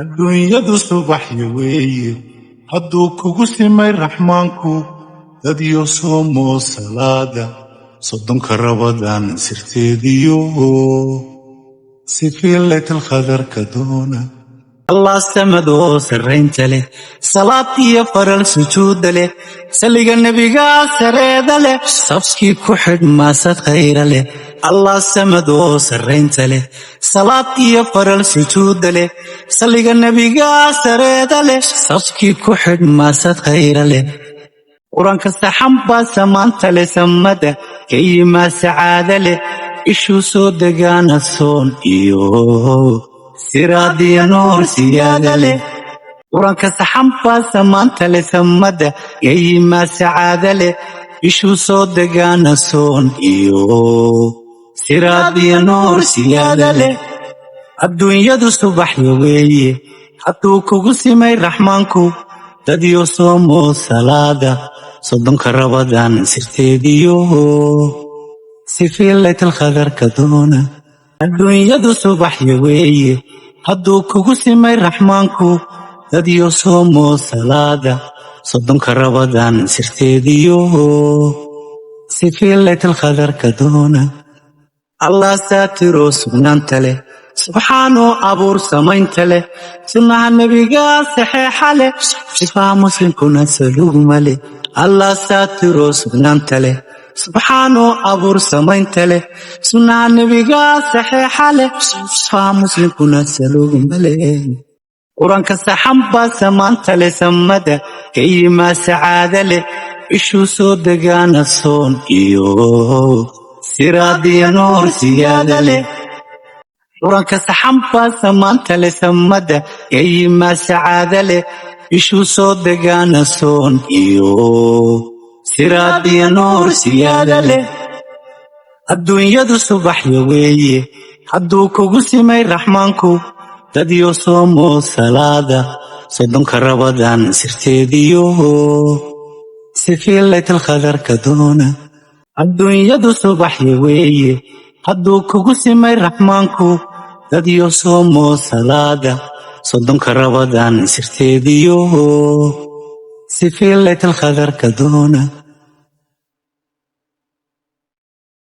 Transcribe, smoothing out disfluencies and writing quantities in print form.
adduunyadu subaxyo weeye hadduu kugu simay raxmaanku dadyo soomo salaada soddonka rabadaan sirteediyo sifii laytalkhadarka doona allah samadoo sarraynta leh salaadiyo faral sujuudda leh saliga nebigaa sareeda leh safkii ku xidhmaasad khayra leh allah samadoo sarraynta leh salaadiyo faral sujuudda leh saliga nebigaa sareeda leh safkii ku xidhmaasad khayra leh qur-aanka saxan baa samaanta leh samada ka yimaa sacaada leh ishuu soo degaana soon iyo siraadiya nuur siyaada leh qur-aanka saxan baa samaanta leh samada ka yimaa sacaada leh ishuu soo degaana soon iyo siraadiya nuur siyaada leh adduunyadu subaxyo weeye hadduu kugu simay raxmaanku dadyo soomo salaada soddonka rabadaan sirteediyo sifii laytalkhadarka doona adduunyadu subaxyo weeye hadduu kugu simay raxmaanku dadyo soomo salaada soddonka rabadaan sirteediyo sifii laytalkhadarka doona allah saatiroo sugnaanta leh subxaanoo abuur samaynta leh sunnaha nebigaa saxeexa leh sifaha muslimkuna salugma leh allah saatiroo sugnaanta leh subxaanoo abuur samaynta leh sunnaha nebigaa saxeexa leh sifaha muslimkuna salugma leh qur-aanka saxan baa samaanta leh samada ka yimaa sacaada leh ishuu soo degaana soon iyo siraadiya nuur siyaada leh qur-aanka saxan baa samaanta leh samada ka yimaa sacaada leh ishuu soo degaana soon iyo siraadiya nuur siyaada leh adduunyadu subaxyo weeye hadduu kugu simay raxmaanku dadyo soomo salaada soddonka rabadaan sirteediyo sifii laytalkhadarka doona adduunyadu subaxyo weeye hadduu kugu simay raxmaanku dadyo soomo salaada soddonka rabadaan sirteediyo sifii laytalkhadarka doona